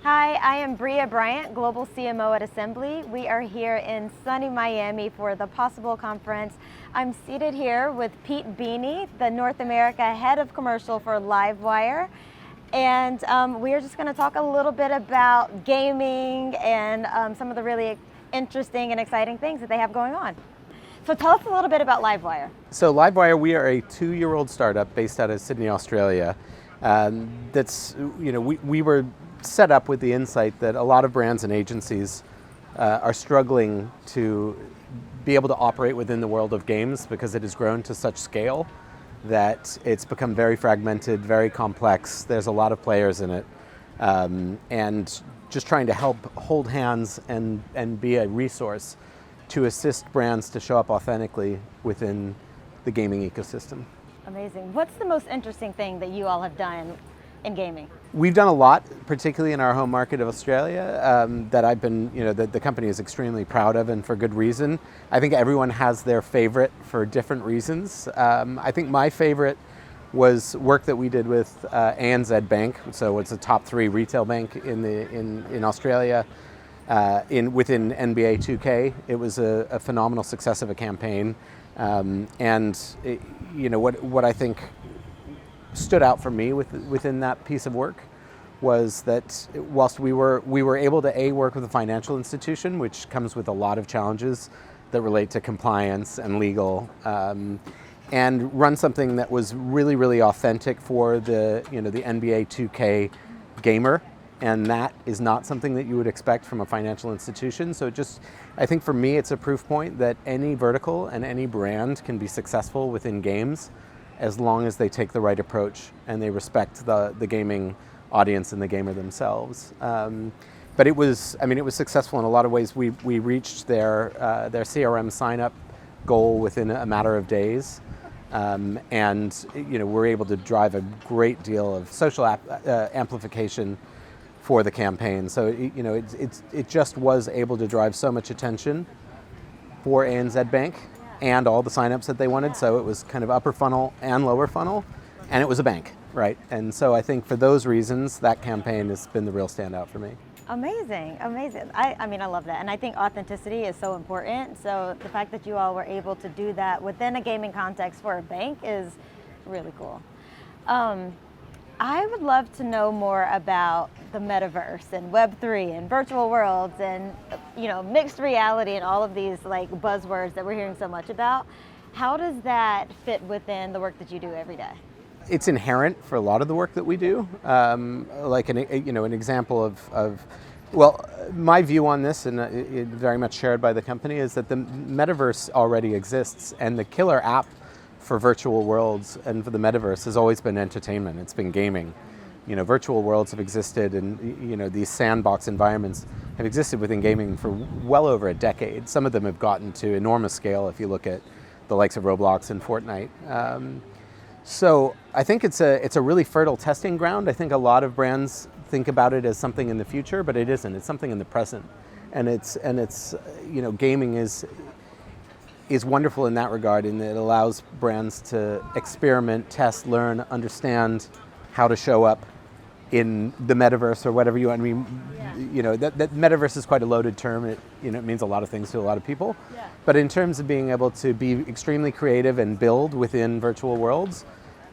Hi, I am Bria Bryant, Global CMO at Assembly. We are here in sunny Miami for the Possible Conference. I'm seated here with Pete Beeney, the North America Head of Commercial for Livewire. And we are just going to talk a little bit about gaming and some of the really interesting and exciting things that they have going on. So tell us a little bit about Livewire. So Livewire, we are a 2-year-old startup based out of Sydney, Australia. We were set up with the insight that a lot of brands and agencies are struggling to be able to operate within the world of games because it has grown to such scale that it's become very fragmented, very complex. There's a lot of players in it. And just trying to help hold hands and be a resource to assist brands to show up authentically within the gaming ecosystem. Amazing. What's the most interesting thing that you all have done in gaming? We've done a lot, particularly in our home market of Australia, that I've been, that the company is extremely proud of, and for good reason. I think everyone has their favorite for different reasons. I think my favorite was work that we did with ANZ Bank, so it's a top 3 retail bank in Australia. Within NBA 2K, it was a phenomenal success of a campaign, what I think stood out for me within that piece of work was that whilst we were able to work with a financial institution, which comes with a lot of challenges that relate to compliance and legal, and run something that was really, really authentic for the NBA 2K gamer. And that is not something that you would expect from a financial institution. So I think for me, it's a proof point that any vertical and any brand can be successful within games as long as they take the right approach and they respect the gaming audience and the gamer themselves. But it was successful in a lot of ways. We reached their CRM sign-up goal within a matter of days. We're able to drive a great deal of social amplification for the campaign. So it just was able to drive so much attention for ANZ Bank and all the signups that they wanted. So it was kind of upper funnel and lower funnel, and it was a bank, right? And so I think for those reasons, that campaign has been the real standout for me. Amazing, amazing. I love that. And I think authenticity is so important. So the fact that you all were able to do that within a gaming context for a bank is really cool. I would love to know more about the metaverse and Web3 and virtual worlds and mixed reality and all of these buzzwords that we're hearing so much about. How does that fit within the work that you do every day? It's inherent for a lot of the work that we do. An example of my view on this, and it very much shared by the company, is that the metaverse already exists, and the killer app for virtual worlds and for the metaverse has always been entertainment. It's been gaming. Virtual worlds have existed, and these sandbox environments have existed within gaming for well over a decade. Some of them have gotten to enormous scale if you look at the likes of Roblox and Fortnite. So I think it's a really fertile testing ground. I think a lot of brands think about it as something in the future, but it isn't. It's something in the present, and it's gaming is wonderful in that regard, and it allows brands to experiment, test, learn, understand how to show up in the metaverse or whatever you want. That metaverse is quite a loaded term. It means a lot of things to a lot of people. Yeah. But in terms of being able to be extremely creative and build within virtual worlds,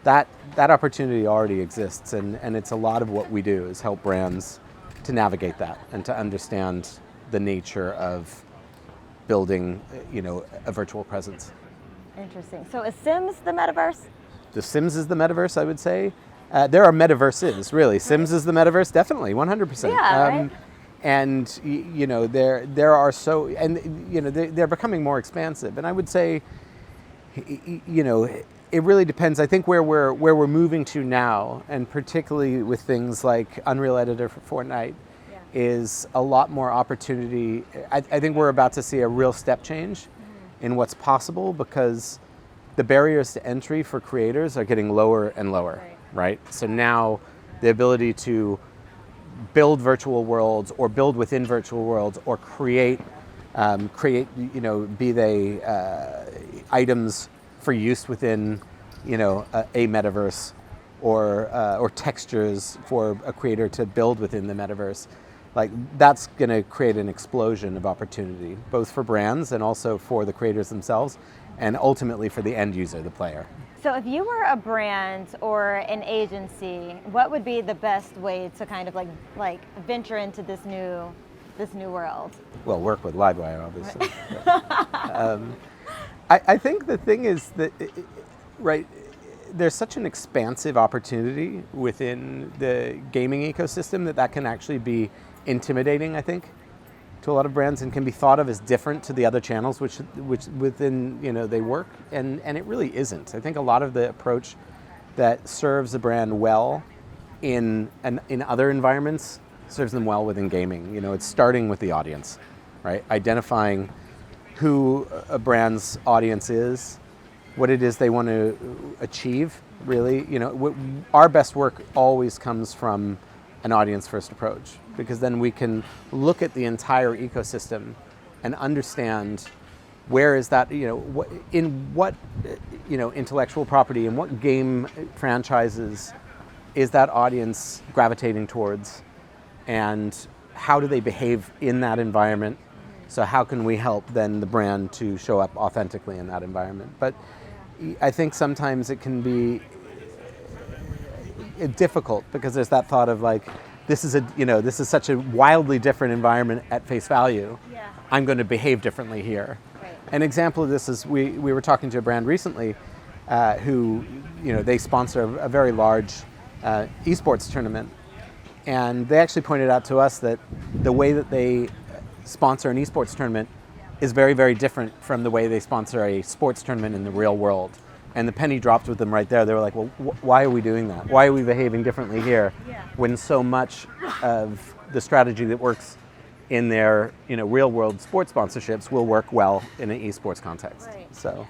that opportunity already exists, and it's a lot of what we do is help brands to navigate that and to understand the nature of building, a virtual presence. Interesting. So is Sims the metaverse? The Sims is the metaverse, I would say. There are metaverses, really. Sims is the metaverse, definitely, 100%. Yeah, right? And there are they're becoming more expansive. And I would say, it really depends. I think where we're moving to now, and particularly with things like Unreal Editor for Fortnite, is a lot more opportunity. I think we're about to see a real step change in what's possible, because the barriers to entry for creators are getting lower and lower, right? So now the ability to build virtual worlds or build within virtual worlds or create, be they items for use within, a metaverse, or textures for a creator to build within the metaverse. Like, that's going to create an explosion of opportunity, both for brands and also for the creators themselves, and ultimately for the end user, the player. So if you were a brand or an agency, what would be the best way to kind of like venture into this new world? Well, work with Livewire, obviously. I think the thing is that, right, there's such an expansive opportunity within the gaming ecosystem that can actually be intimidating, I think, to a lot of brands, and can be thought of as different to the other channels which within they work, and it really isn't. I think a lot of the approach that serves a brand well in other environments serves them well within gaming. It's starting with the audience, right? Identifying who a brand's audience is, what it is they want to achieve, really. Our best work always comes from an audience-first approach, because then we can look at the entire ecosystem and understand where is that, in what, intellectual property and what game franchises is that audience gravitating towards, and how do they behave in that environment? So how can we help then the brand to show up authentically in that environment? But I think sometimes it can be difficult, because there's that thought of like, this is such a wildly different environment at face value. Yeah. I'm going to behave differently here. Right. An example of this is we were talking to a brand recently who, they sponsor a very large esports tournament, and they actually pointed out to us that the way that they sponsor an esports tournament is very, very different from the way they sponsor a sports tournament in the real world. And the penny dropped with them right there. They were like, well, why are we doing that? Why are we behaving differently here when so much of the strategy that works in their real world sports sponsorships will work well in an esports context? Right. So,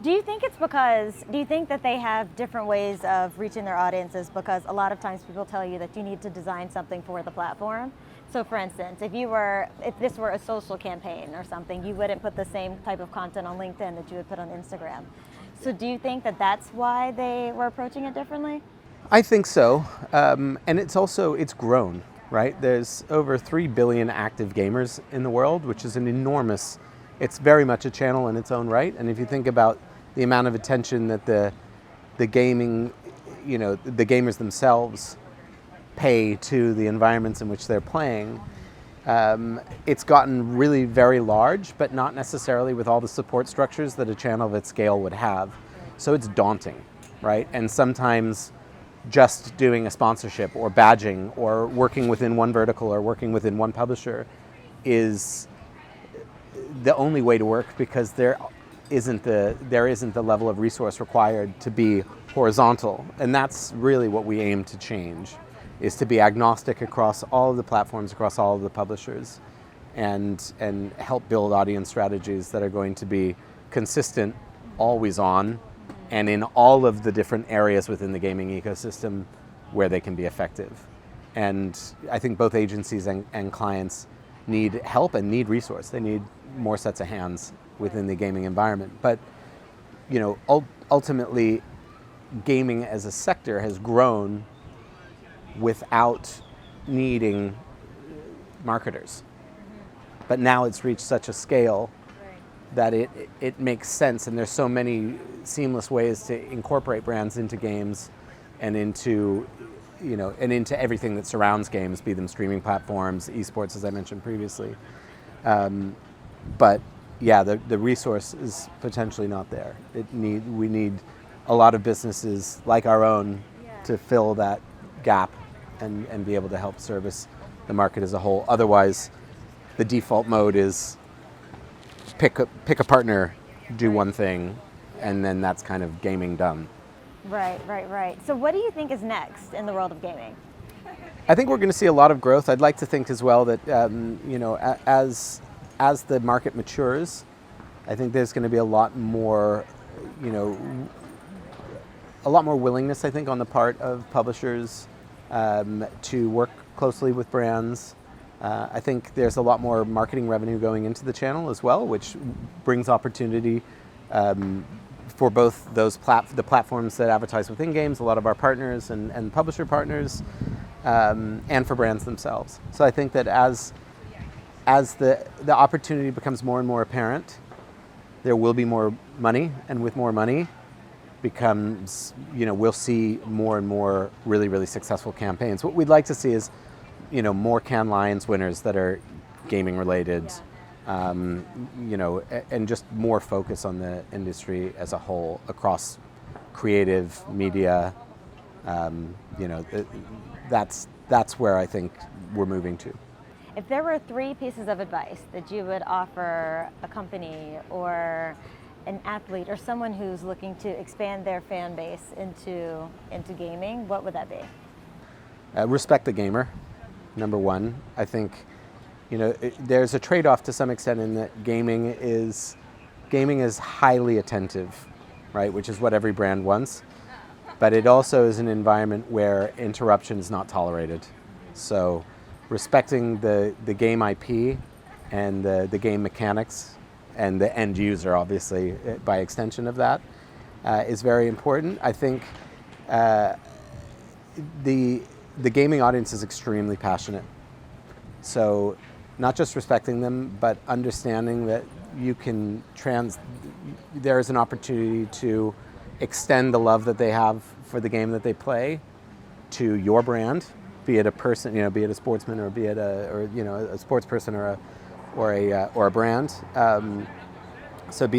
do you think that they have different ways of reaching their audiences? Because a lot of times people tell you that you need to design something for the platform. So for instance, if this were a social campaign or something, you wouldn't put the same type of content on LinkedIn that you would put on Instagram. So do you think that that's why they were approaching it differently? I think so. And it's grown, right? There's over 3 billion active gamers in the world, which is it's very much a channel in its own right. And if you think about the amount of attention that the gaming, the gamers themselves pay to the environments in which they're playing, it's gotten really very large, but not necessarily with all the support structures that a channel of its scale would have. So it's daunting, right? And sometimes just doing a sponsorship or badging or working within one vertical or working within one publisher is the only way to work, because there isn't the level of resource required to be horizontal. And that's really what we aim to change, is to be agnostic across all of the platforms, across all of the publishers, and help build audience strategies that are going to be consistent, always on, and in all of the different areas within the gaming ecosystem where they can be effective. And I think both agencies and clients need help and need resource. They need more sets of hands within the gaming environment. But ultimately, gaming as a sector has grown without needing marketers. But now it's reached such a scale that it makes sense, and there's so many seamless ways to incorporate brands into games and into everything that surrounds games, be them streaming platforms, esports, as I mentioned previously. But yeah, the resource is potentially not there. We need a lot of businesses like our own to fill that gap and be able to help service the market as a whole. Otherwise, the default mode is pick a partner, do one thing, and then that's kind of gaming done. Right. So what do you think is next in the world of gaming? I think we're going to see a lot of growth. I'd like to think as well that as the market matures, I think there's going to be a lot more willingness, I think, on the part of publishers to work closely with brands. I think there's a lot more marketing revenue going into the channel as well, which brings opportunity for both those the platforms that advertise within games, a lot of our partners and publisher partners, and for brands themselves. So I think that as the opportunity becomes more and more apparent, there will be more money, and with more money becomes, we'll see more and more really, really successful campaigns. What we'd like to see is, more Cannes Lions winners that are gaming related, and just more focus on the industry as a whole across creative media. That's where I think we're moving to. If there were 3 pieces of advice that you would offer a company or an athlete or someone who's looking to expand their fan base into gaming, what would that be? Respect the gamer, number one. I think, there's a trade-off to some extent in that gaming is highly attentive, right? Which is what every brand wants. But it also is an environment where interruption is not tolerated. So respecting the game IP and the game mechanics and the end user, obviously, by extension of that, is very important. I think the gaming audience is extremely passionate. So not just respecting them, but understanding that there is an opportunity to extend the love that they have for the game that they play to your brand, be it a person, be it a sportsman, or be it a sports person or a brand. So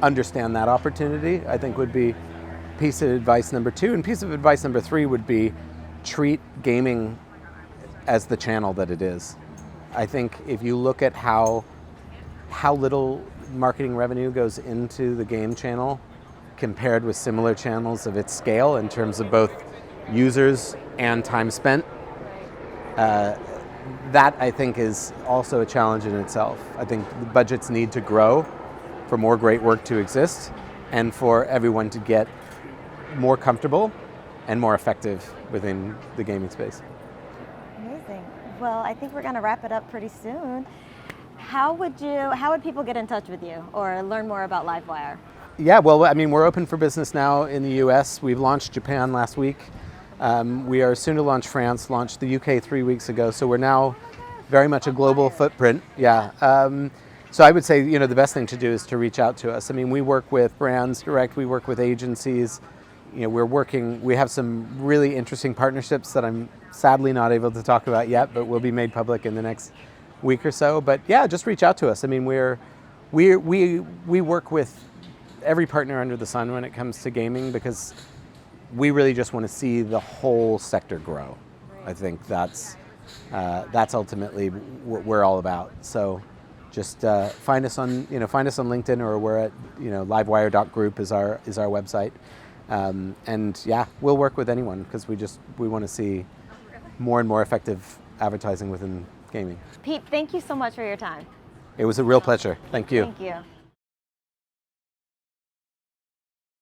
understand that opportunity, I think, would be piece of advice number 2. And piece of advice number 3 would be treat gaming as the channel that it is. I think if you look at how little marketing revenue goes into the game channel compared with similar channels of its scale in terms of both users and time spent, that I think is also a challenge in itself. I think the budgets need to grow for more great work to exist and for everyone to get more comfortable and more effective within the gaming space. Amazing. Well, I think we're going to wrap it up pretty soon. How would people get in touch with you or learn more about Livewire? Yeah, well, we're open for business now in the US. We've launched Japan last week. We are soon to launch France, launched the UK 3 weeks ago. So we're now very much a global footprint. Yeah. So I would say, the best thing to do is to reach out to us. We work with brands direct, we work with agencies. We have some really interesting partnerships that I'm sadly not able to talk about yet, but will be made public in the next week or so. But yeah, just reach out to us. We work with every partner under the sun when it comes to gaming, because we really just want to see the whole sector grow. I think that's ultimately what we're all about. So just find us on LinkedIn, or we're at livewire.group is our website. And yeah, we'll work with anyone, because we want to see more and more effective advertising within gaming. Pete, thank you so much for your time. It was a real pleasure. Thank you. Thank you.